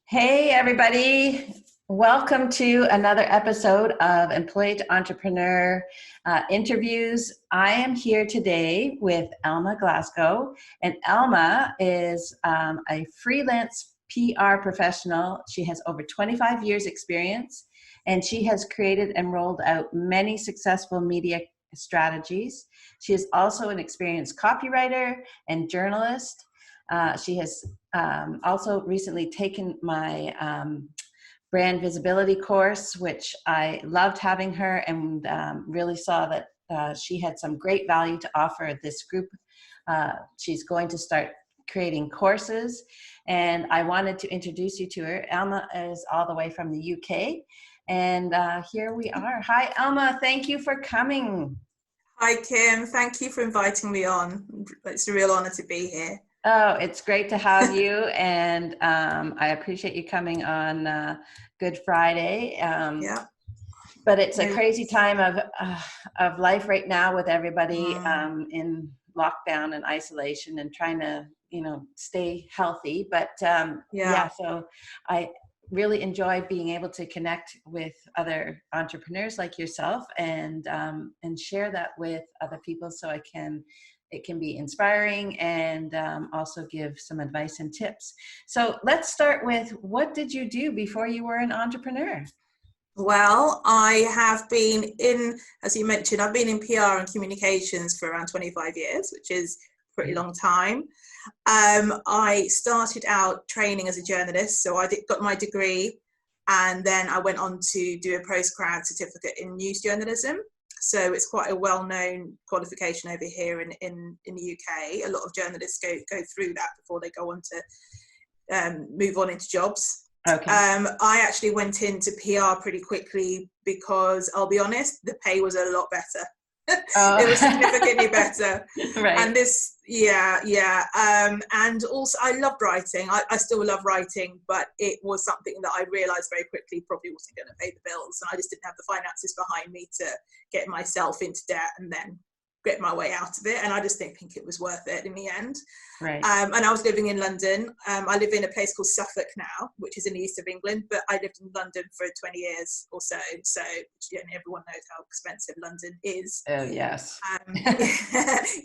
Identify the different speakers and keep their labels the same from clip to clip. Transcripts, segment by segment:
Speaker 1: Hey, everybody. Welcome to another episode of Employee to Entrepreneur interviews. I am here today with Elma Glasgow, and Elma is a freelance PR professional. She has over 25 years experience, and she has created and rolled out many successful media strategies. She is also an experienced copywriter and journalist. She has also recently taken my brand visibility course, which I loved having her, and really saw that she had some great value to offer this group. She's going to start creating courses, and I wanted to introduce you to her. Elma is all the way from the UK, and here we are. Hi, Elma. Thank you for coming.
Speaker 2: Hi, Kim. Thank you for inviting me on. It's a real honor to be here.
Speaker 1: Oh, it's great to have you, and I appreciate you coming on Good Friday.
Speaker 2: Yeah.
Speaker 1: But it's a crazy time of life right now with everybody in lockdown and isolation and trying to, stay healthy. But so I really enjoy being able to connect with other entrepreneurs like yourself and share that with other people, so it can be inspiring and also give some advice and tips. So let's start with, what did you do before you were an entrepreneur?
Speaker 2: Well, I have been as you mentioned, I've been in PR and communications for around 25 years, which is a pretty long time. I started out training as a journalist, so I got my degree, and then I went on to do a postgrad certificate in news journalism. So it's quite a well-known qualification over here in the UK. A lot of journalists go through that before they go on to move on into jobs.
Speaker 1: Okay.
Speaker 2: I actually went into PR pretty quickly because, I'll be honest, the pay was a lot better. It was significantly better.
Speaker 1: Right.
Speaker 2: And and also I loved writing. I still love writing, but it was something that I realized very quickly probably wasn't going to pay the bills, and I just didn't have the finances behind me to get myself into debt and then get my way out of it, and I just didn't think it was worth it in the end.
Speaker 1: Right.
Speaker 2: And I was living in London. I live in a place called Suffolk now, which is in the east of England, but I lived in London for 20 years or so. So everyone knows how expensive London is.
Speaker 1: Oh, yes.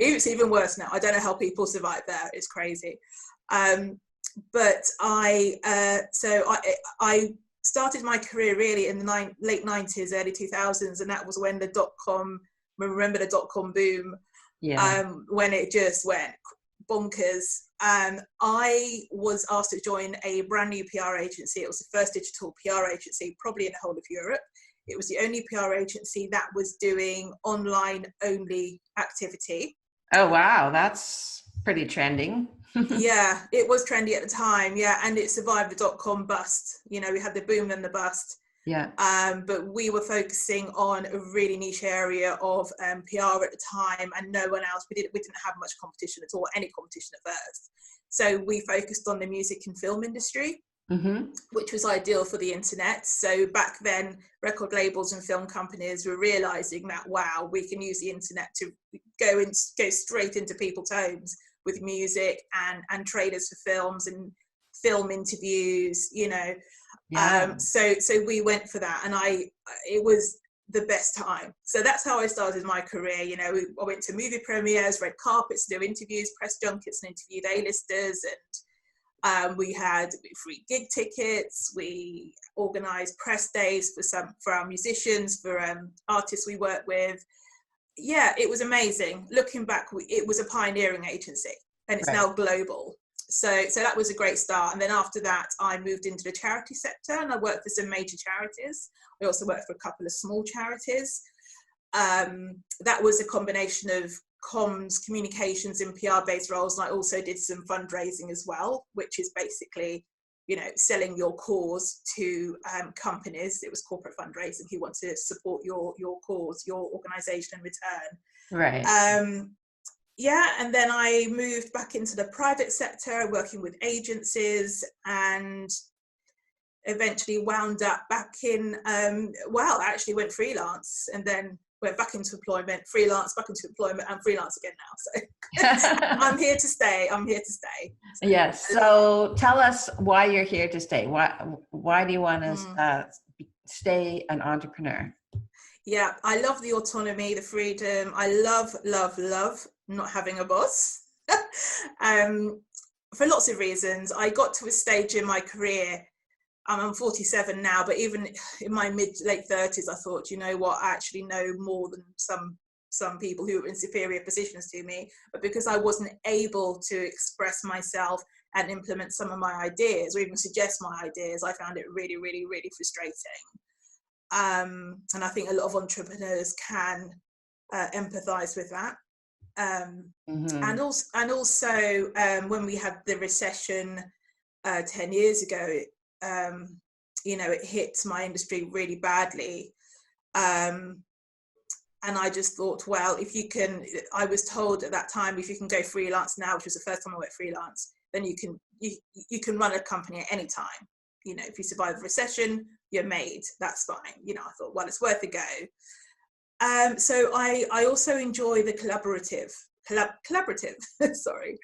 Speaker 2: It's even worse now. I don't know how people survive there. It's crazy. But I started my career really in the late 90s, early 2000s, and that was when the dot-com, remember the dot-com boom, when it just went bonkers. I was asked to join a brand new PR agency. It was the first digital PR agency probably in the whole of Europe. It was the only PR agency that was doing online only activity.
Speaker 1: Oh, wow. That's pretty trending.
Speaker 2: Yeah, it was trendy at the time. Yeah. And it survived the dot-com bust. We had the boom and the bust.
Speaker 1: Yeah.
Speaker 2: But we were focusing on a really niche area of PR at the time, and no one else. We didn't have much competition at all, any competition at first. So we focused on the music and film industry, which was ideal for the internet. So back then, record labels and film companies were realizing that, wow, we can use the internet to go straight into people's homes with music and trailers for films and film interviews,
Speaker 1: Yeah.
Speaker 2: So we went for that, and it was the best time. So that's how I started my career. I went to movie premieres, red carpets, do interviews, press junkets, and interviewed A-listers, and we had free gig tickets. We organised press days for our musicians, for artists we work with. Yeah, it was amazing. Looking back, it was a pioneering agency, and it's now global. So that was a great start. And then after that, I moved into the charity sector, and I worked for some major charities. I also worked for a couple of small charities. That was a combination of comms, communications, and PR-based roles. And I also did some fundraising as well, which is basically, selling your cause to companies. It was corporate fundraising who want to support your cause, your organisation in return.
Speaker 1: Right.
Speaker 2: And then I moved back into the private sector, working with agencies, and eventually wound up back in, actually went freelance, and then went back into employment, freelance, back into employment, and freelance again now. So I'm here to stay. So,
Speaker 1: Yes. So tell us why you're here to stay. Why do you want to stay an entrepreneur?
Speaker 2: Yeah, I love the autonomy, the freedom. I love not having a boss. For lots of reasons. I got to a stage in my career, I'm 47 now, but even in my late 30s, I thought, you know what, I actually know more than some people who were in superior positions to me. But because I wasn't able to express myself and implement some of my ideas or even suggest my ideas, I found it really, really, really frustrating. And I think a lot of entrepreneurs can empathize with that. And also when we had the recession 10 years ago, you know, it hit my industry really badly. And I just thought, well, I was told at that time, if you can go freelance now, which was the first time I went freelance, then you can run a company at any time. You know, if you survive a recession, you're made, that's fine. You know, I thought, well, it's worth a go. So I also enjoy the collaborative sorry,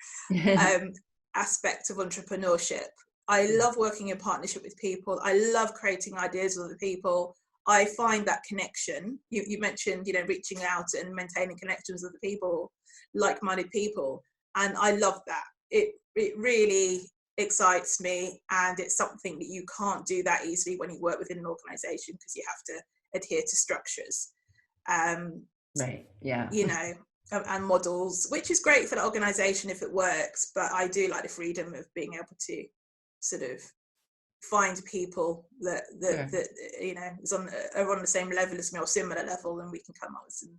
Speaker 2: aspect of entrepreneurship. I love working in partnership with people. I love creating ideas with other people. I find that connection. You mentioned, you know, reaching out and maintaining connections with other people, like-minded people, and I love that. It really excites me, and it's something that you can't do that easily when you work within an organization, because you have to adhere to structures.
Speaker 1: Right. Yeah.
Speaker 2: You know, and models, which is great for the organization if it works, but I do like the freedom of being able to sort of find people that you know are on the same level as me or similar level, and we can come up with some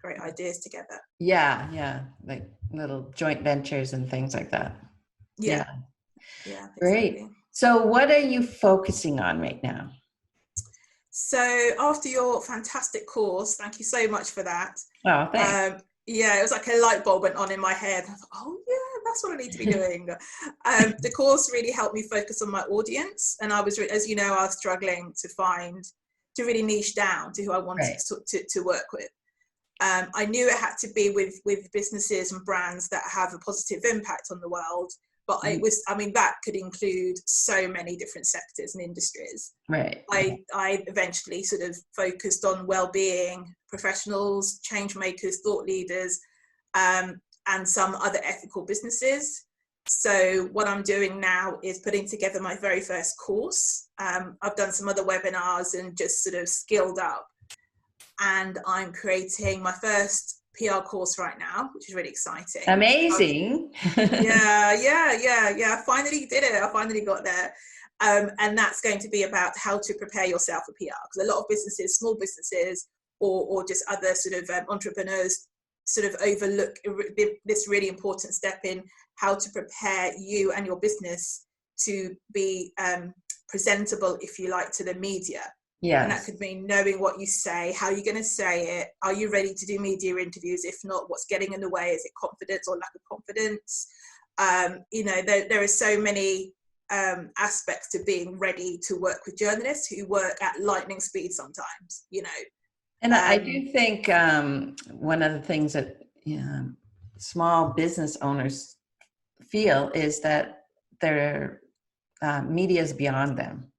Speaker 2: great ideas together.
Speaker 1: Yeah, like little joint ventures and things like that.
Speaker 2: Yeah,
Speaker 1: Great.
Speaker 2: exactly.
Speaker 1: So what are you focusing on right now?
Speaker 2: So after your fantastic course, thank you so much for that.
Speaker 1: Oh, thanks.
Speaker 2: Yeah, it was like a light bulb went on in my head. I thought, oh yeah, that's what I need to be doing. The course really helped me focus on my audience, and I was, as you know, I was struggling to really niche down to who I wanted to work with. I knew it had to be with businesses and brands that have a positive impact on the world, but that could include so many different sectors and industries.
Speaker 1: Right.
Speaker 2: I eventually sort of focused on wellbeing professionals, change makers, thought leaders, and some other ethical businesses. So what I'm doing now is putting together my very first course. I've done some other webinars and just sort of skilled up. And I'm creating my first PR course right now, which is really exciting.
Speaker 1: Amazing.
Speaker 2: Yeah. I finally did it. I finally got there. And that's going to be about how to prepare yourself for PR, because a lot of businesses, small businesses, or just other sort of entrepreneurs sort of overlook this really important step in how to prepare you and your business to be presentable, if you like, to the media. Yes. And that could mean knowing what you say, how you're going to say it. Are you ready to do media interviews? If not, what's getting in the way? Is it confidence or lack of confidence? You know, there are so many aspects to being ready to work with journalists who work at lightning speed sometimes, you know.
Speaker 1: And I do think one of the things that small business owners feel is that their media is beyond them,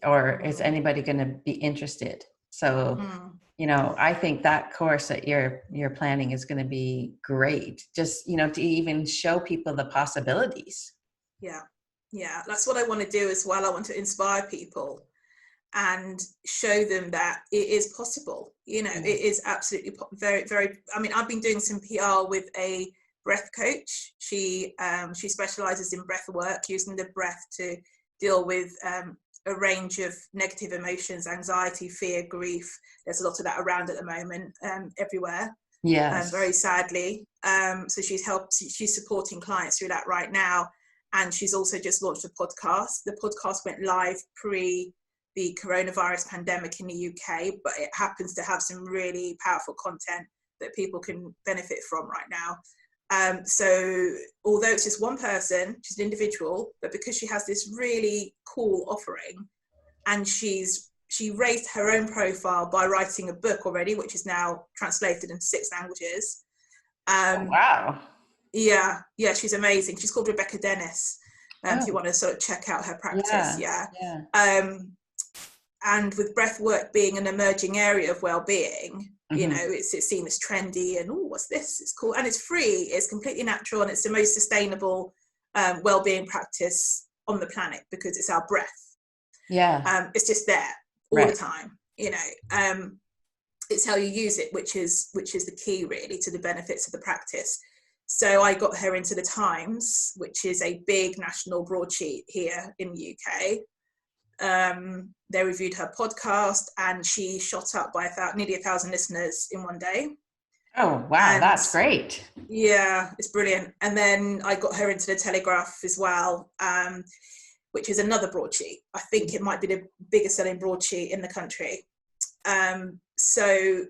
Speaker 1: or is anybody going to be interested? So, you know, I think that course that you're planning is going to be great. Just, you know, to even show people the possibilities.
Speaker 2: Yeah, that's what I want to do as well. I want to inspire people and show them that it is possible. You know, it is absolutely very, very. I mean, I've been doing some PR with a breath coach. She specializes in breath work, using the breath to deal with a range of negative emotions, anxiety, fear, grief. There's a lot of that around at the moment, everywhere.
Speaker 1: Yes.
Speaker 2: Very sadly. So she's supporting clients through that right now. And she's also just launched a podcast. The podcast went live pre the coronavirus pandemic in the UK, but it happens to have some really powerful content that people can benefit from right now. So although it's just one person, she's an individual, but because she has this really cool offering and she's she raised her own profile by writing a book already, which is now translated into 6 languages.
Speaker 1: Oh, wow.
Speaker 2: Yeah, she's amazing. She's called Rebecca Dennis. If you want to sort of check out her practice, and with breath work being an emerging area of well-being, you know, it's seen as trendy and, oh, what's this? It's cool, and it's free. It's completely natural, and it's the most sustainable well-being practice on the planet because it's our breath. Yeah, it's just there all the time. You know, it's how you use it, which is the key really to the benefits of the practice. So I got her into the Times, which is a big national broadsheet here in the UK. They reviewed her podcast, and she shot up by nearly 1,000 listeners in one day.
Speaker 1: Oh, wow. And that's great.
Speaker 2: Yeah, it's brilliant. And then I got her into the Telegraph as well, which is another broadsheet. I think it might be the biggest selling broadsheet in the country. So,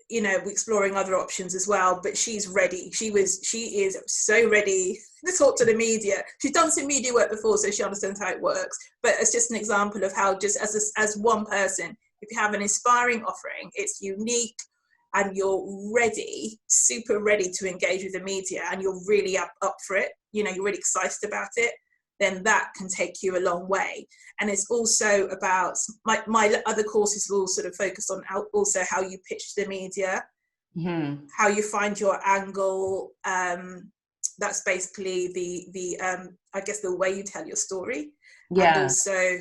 Speaker 2: you know, we're exploring other options as well, but she's ready. She is so ready to talk to the media. She's done some media work before, so she understands how it works. But it's just an example of how, just as one person, if you have an inspiring offering, it's unique, and you're ready, super ready to engage with the media, and you're really up for it, you know, you're really excited about it, then that can take you a long way. And it's also about, my other courses will sort of focus on also how you pitch to the media, how you find your angle. That's basically the I guess the way you tell your story. And also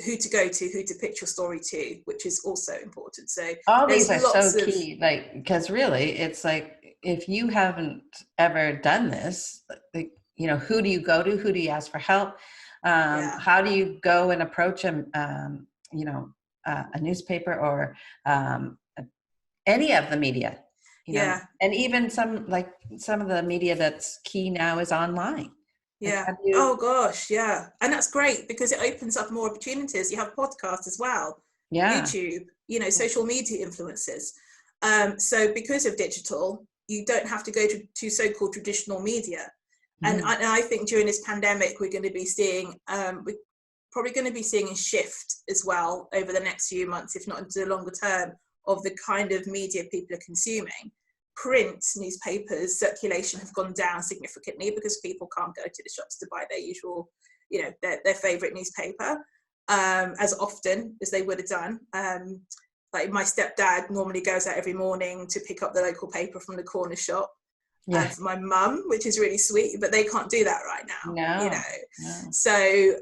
Speaker 2: who to go to, who to pitch your story to, which is also important. So
Speaker 1: all these are so key, like, because really it's like, if you haven't ever done this, like, you know, who do you go to? Who do you ask for help? How do you go and approach you know, a newspaper or any of the media? You know? And even some of the media that's key now is online.
Speaker 2: Oh gosh, yeah. And that's great because it opens up more opportunities. You have podcasts as well, YouTube, you know, social media influencers. So because of digital, you don't have to go to so-called traditional media. And I think during this pandemic, we're going to be seeing, we're probably going to be seeing a shift as well over the next few months, if not into the longer term, of the kind of media people are consuming. Print newspapers circulation have gone down significantly because people can't go to the shops to buy their usual, you know, their favorite newspaper as often as they would have done. Like my stepdad normally goes out every morning to pick up the local paper from the corner shop. For my mum, which is really sweet, but they can't do that right now. You know, so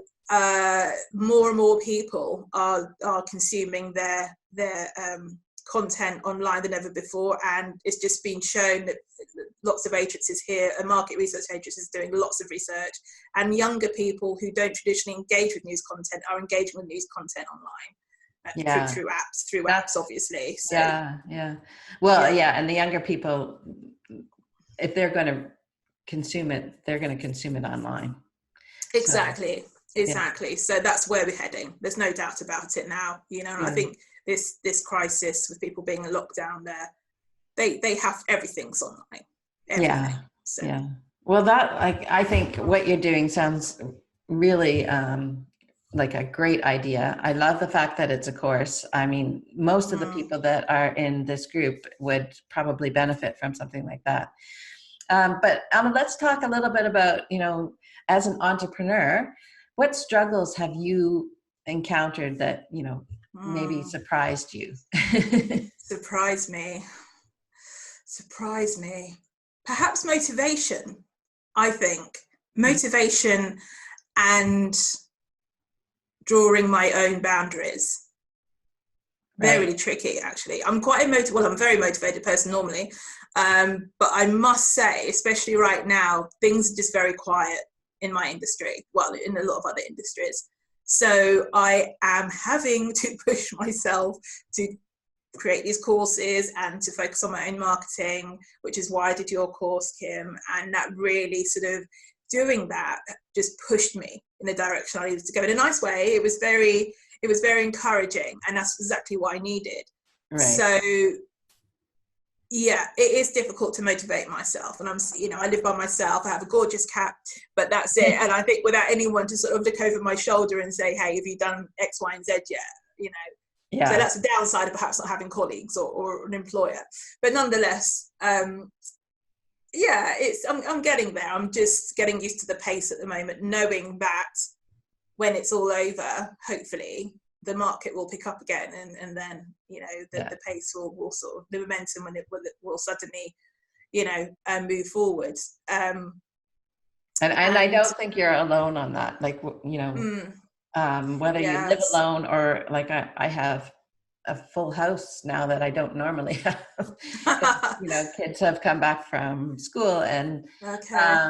Speaker 2: more and more people are consuming their content online than ever before, and it's just been shown that lots of agencies here, a market research agency, is doing lots of research, and younger people who don't traditionally engage with news content are engaging with news content online through apps obviously. So,
Speaker 1: and the younger people, if they're going to consume it, they're going to consume it online.
Speaker 2: Exactly. So that's where we're heading. There's no doubt about it now. You know, I think this crisis with people being in lockdown, they have everything's online. Everything.
Speaker 1: Well, that, I think what you're doing sounds really like a great idea. I love the fact that it's a course. I mean, most of the people that are in this group would probably benefit from something like that. But Elma, let's talk a little bit about, you know, as an entrepreneur, what struggles have you encountered that, you know, maybe surprised you?
Speaker 2: Surprise me. Perhaps motivation, I think. Motivation and drawing my own boundaries. They're really tricky, actually. I'm a very motivated person normally. But I must say, especially right now, things are just very quiet in my industry. Well, in a lot of other industries. So I am having to push myself to create these courses and to focus on my own marketing, which is why I did your course, Kim. And that really sort of doing that just pushed me in the direction I needed to go in a nice way. It was very encouraging, and that's exactly what I needed. So yeah, it is difficult to motivate myself, and I live by myself. I have a gorgeous cat, but that's it. And I think without anyone to sort of look over my shoulder and say, hey, have you done X, Y, and Z yet? So
Speaker 1: Yeah.
Speaker 2: that's the downside of perhaps not having colleagues or an employer. But nonetheless, I'm getting there. I'm just getting used to the pace at the moment, knowing that when it's all over, hopefully the market will pick up again, and then the pace will sort of, the momentum will suddenly move forward.
Speaker 1: And I don't think you're alone on that. Like, whether you live
Speaker 2: yes.
Speaker 1: alone or like I have a full house now that I don't normally have. Kids have come back from school and
Speaker 2: Okay.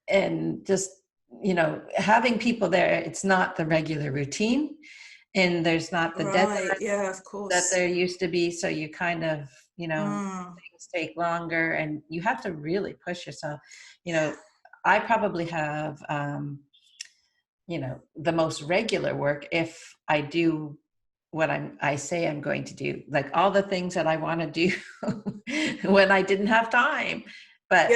Speaker 1: And just having people there, it's not the regular routine, and there's not the
Speaker 2: Right.
Speaker 1: deadline
Speaker 2: Yeah, of
Speaker 1: that
Speaker 2: course.
Speaker 1: there used to be. So you kind of things take longer, and you have to really push yourself. I probably have the most regular work if I do what I say I'm going to do, like all the things that I want to do when I didn't have time. But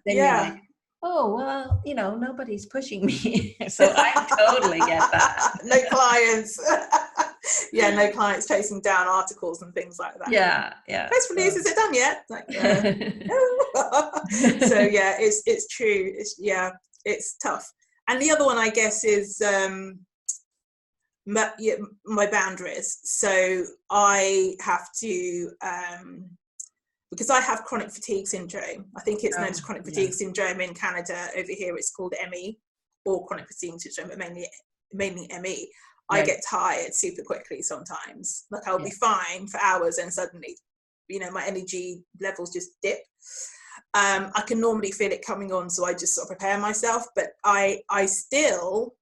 Speaker 1: then you're like, oh, well, nobody's pushing me. So I totally get that.
Speaker 2: No clients. No clients chasing down articles and things like that.
Speaker 1: Yeah.
Speaker 2: Press release, is it done yet? Like, no. So yeah, it's true. It's tough. And the other one, I guess, is my boundaries. So I have to, because I have chronic fatigue syndrome. I think it's known as chronic fatigue syndrome in Canada. Over here, it's called ME, or chronic fatigue syndrome, but mainly ME. Right. I get tired super quickly sometimes. Like I'll be fine for hours, and suddenly, my energy levels just dip. I can normally feel it coming on, so I just sort of prepare myself. But I still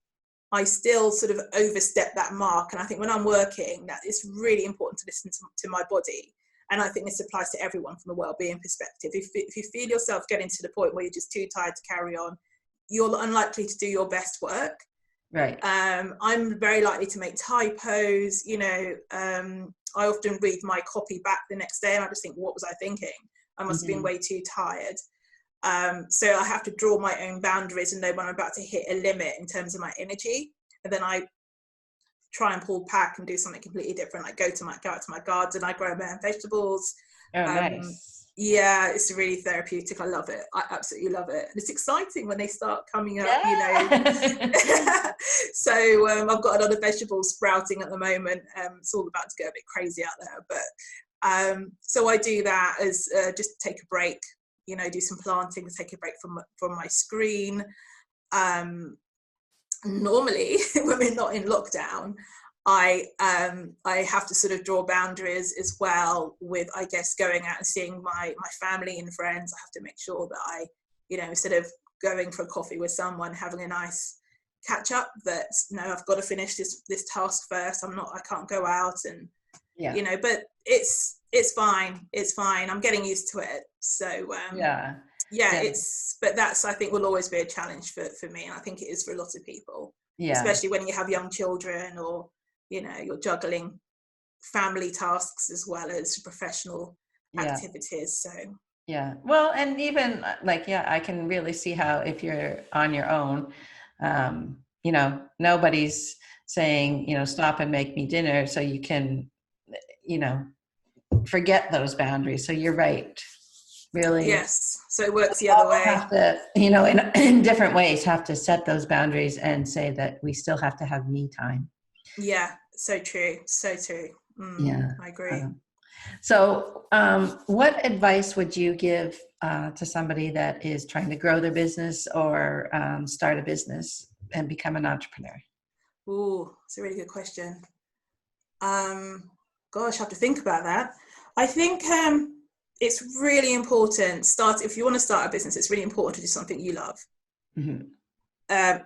Speaker 2: sort of overstep that mark. And I think when I'm working, that it's really important to listen to my body. And I think this applies to everyone from a wellbeing perspective. If you feel yourself getting to the point where you're just too tired to carry on, you're unlikely to do your best work.
Speaker 1: Right.
Speaker 2: I'm very likely to make typos. I often read my copy back the next day and I just think, what was I thinking? I must have been way too tired. So I have to draw my own boundaries and know when I'm about to hit a limit in terms of my energy. And then I try and pull back and do something completely different, like go out to my garden. I grow my own vegetables.
Speaker 1: Oh, nice.
Speaker 2: Yeah, it's really therapeutic. I love it. I absolutely love it. And it's exciting when they start coming up, So I've got a lot of vegetables sprouting at the moment. It's all about to go a bit crazy out there. But so I do that as just take a break, do some planting, take a break from my screen. Normally, when we're not in lockdown, I have to sort of draw boundaries as well with, I guess, going out and seeing my family and friends. I have to make sure that I, instead of going for a coffee with someone, having a nice catch up, that I've got to finish this task first. I can't go out and but it's fine. It's fine. I'm getting used to it. So but that's, I think, will always be a challenge for me, and I think it is for a lot of people, especially when you have young children, or you're juggling family tasks as well as professional activities. So
Speaker 1: well, and even I can really see how if you're on your own, nobody's saying stop and make me dinner, so you can forget those boundaries. So you're right. Really.
Speaker 2: Yes. So it works the other way.
Speaker 1: Have to, in different ways, have to set those boundaries and say that we still have to have me time.
Speaker 2: Yeah. So true. So true. I agree.
Speaker 1: So what advice would you give to somebody that is trying to grow their business or start a business and become an entrepreneur?
Speaker 2: Ooh, it's a really good question. Gosh, I have to think about that. I think it's really important. If you want to start a business, it's really important to do something you love. Mm-hmm.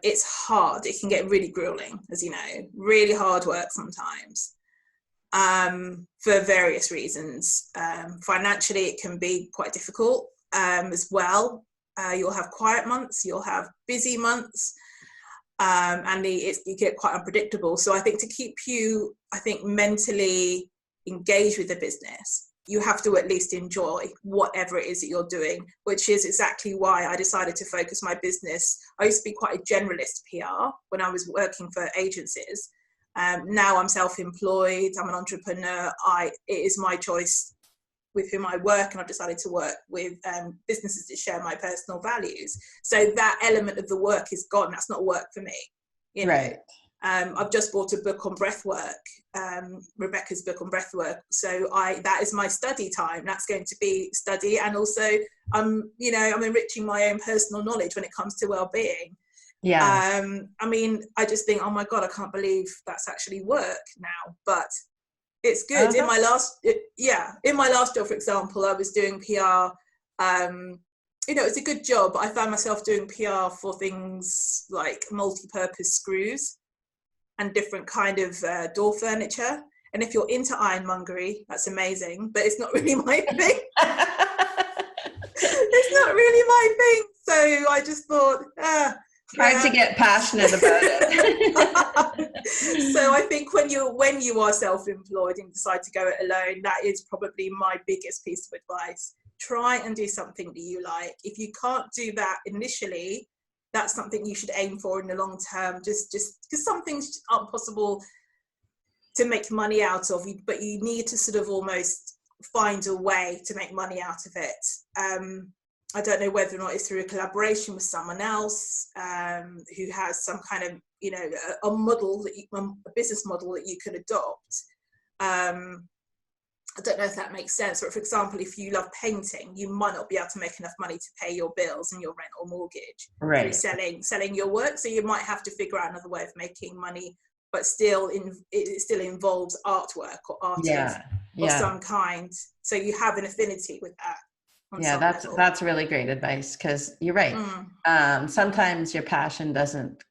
Speaker 2: It's hard. It can get really grueling, as you know, really hard work sometimes, for various reasons. Financially, it can be quite difficult as well. You'll have quiet months, you'll have busy months, and you get quite unpredictable. So I think to keep you, mentally engaged with the business, you have to at least enjoy whatever it is that you're doing, which is exactly why I decided to focus my business. I used to be quite a generalist PR when I was working for agencies. Now I'm self-employed, I'm an entrepreneur. It is my choice with whom I work, and I've decided to work with businesses that share my personal values. So that element of the work is gone. That's not work for me. You know? Right. I've just bought a book on breathwork, Rebecca's book on breathwork. So that is my study time. That's going to be study, and also I'm enriching my own personal knowledge when it comes to well-being. Yeah. I mean, I just think, oh my God, I can't believe that's actually work now, but it's good. In my last job, for example, I was doing PR. It's a good job, but I found myself doing PR for things like multi-purpose screws and different kind of door furniture. And if you're into ironmongery, that's amazing, but it's not really my thing. It's not really my thing. So I just thought,
Speaker 1: hard to get passionate about it.
Speaker 2: So I think when you are self-employed and decide to go it alone, that is probably my biggest piece of advice. Try and do something that you like. If you can't do that initially, that's something you should aim for in the long term, just because some things aren't possible to make money out of, but you need to sort of almost find a way to make money out of it. I don't know whether or not it's through a collaboration with someone else who has some kind of, a model, a business model that you can adopt. I don't know if that makes sense. But for example, if you love painting, you might not be able to make enough money to pay your bills and your rent or mortgage through selling your work. So you might have to figure out another way of making money, but it still involves artwork or art of some kind. So you have an affinity with that.
Speaker 1: Yeah, that's really great advice, because you're right. Sometimes your passion doesn't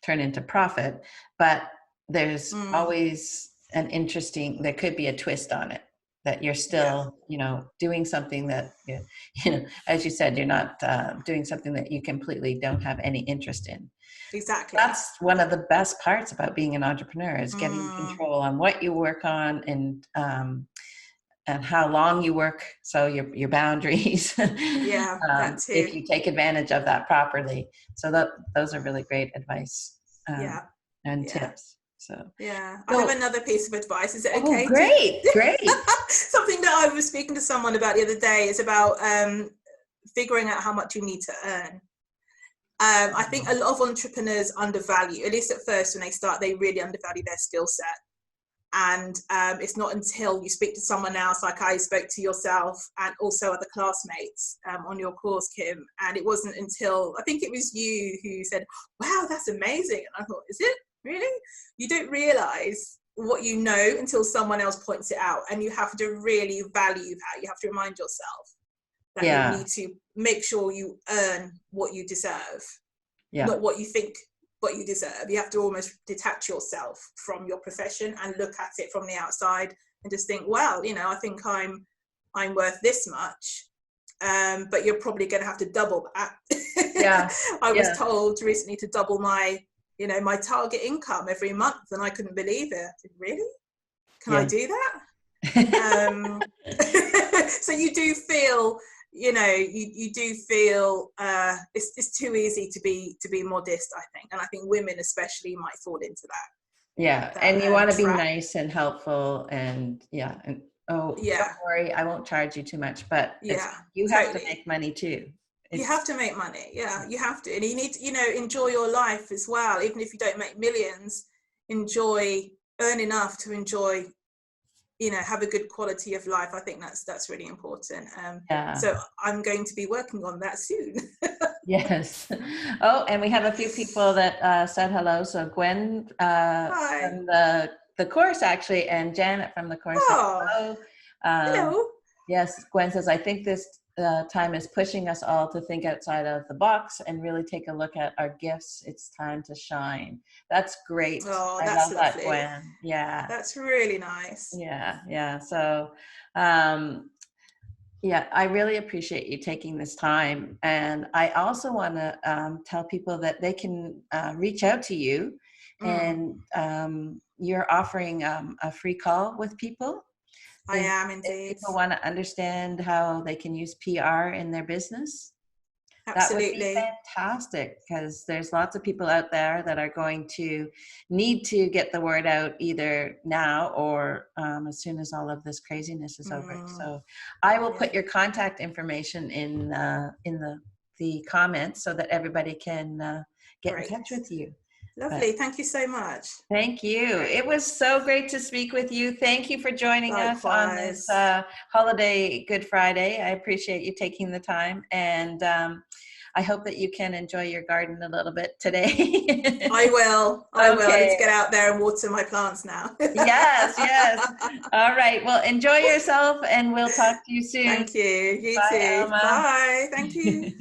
Speaker 1: turn into profit, but there's always there could be a twist on it, that you're still, doing something that, as you said, you're not doing something that you completely don't have any interest in.
Speaker 2: Exactly.
Speaker 1: That's one of the best parts about being an entrepreneur, is getting control on what you work on and how long you work. So your boundaries,
Speaker 2: that too.
Speaker 1: if you take advantage of that properly. So those are really great advice and tips. So
Speaker 2: I have another piece of advice. Is it okay?
Speaker 1: Oh, great.
Speaker 2: Something that I was speaking to someone about the other day is about figuring out how much you need to earn. I think a lot of entrepreneurs undervalue, at least at first when they start, they really undervalue their skill set. And it's not until you speak to someone else, like I spoke to yourself and also other classmates on your course, Kim. And it wasn't until, I think it was you who said, wow, that's amazing. And I thought, is it really? You don't realize what you know until someone else points it out. And you have to really value that. You have to remind yourself that you need to make sure you earn what you deserve, not what you think what you deserve. You have to almost detach yourself from your profession and look at it from the outside and just think, well, I think I'm worth this much, but you're probably going to have to double that. I was told recently to double my my target income every month, and I couldn't believe it. I said, really? Can I do that? So you do feel you do feel it's too easy to be modest, I think, and I think women especially might fall into that.
Speaker 1: And you want to be nice and helpful, and don't worry, I won't charge you too much, but you have to make money too.
Speaker 2: You have to make money, you have to, and you need to enjoy your life as well. Even if you don't make millions, earn enough to enjoy, have a good quality of life. I think that's really important. So I'm going to be working on that soon.
Speaker 1: Yes. Oh, and we have a few people that said hello. So Gwen from the course, actually, and Janet from the course. Hello.
Speaker 2: Hello.
Speaker 1: Yes, Gwen says, I think this time is pushing us all to think outside of the box and really take a look at our gifts. It's time to shine. That's great.
Speaker 2: Oh,
Speaker 1: I
Speaker 2: that's
Speaker 1: love
Speaker 2: lovely.
Speaker 1: That, Gwen. Yeah.
Speaker 2: That's really nice.
Speaker 1: Yeah. So, I really appreciate you taking this time. And I also want to tell people that they can reach out to you, and you're offering a free call with people.
Speaker 2: I am
Speaker 1: If
Speaker 2: indeed.
Speaker 1: people want to understand how they can use PR in their business, that would be
Speaker 2: Absolutely.
Speaker 1: fantastic, because there's lots of people out there that are going to need to get the word out either now or as soon as all of this craziness is over. So I will put your contact information in the comments so that everybody can get in
Speaker 2: Great.
Speaker 1: touch with you.
Speaker 2: Lovely. Thank you so much.
Speaker 1: Thank you.
Speaker 2: Great.
Speaker 1: It was so great to speak with you. Thank you for joining us on this
Speaker 2: Likewise.
Speaker 1: holiday Good Friday. I appreciate you taking the time, and I hope that you can enjoy your garden a little bit today.
Speaker 2: I will. I will. I need to
Speaker 1: Okay.
Speaker 2: get out there and water my plants now.
Speaker 1: Yes, yes. All right. Well, enjoy yourself, and we'll talk to you soon.
Speaker 2: Thank you. You
Speaker 1: Bye,
Speaker 2: too.
Speaker 1: Elma.
Speaker 2: Bye. Thank you.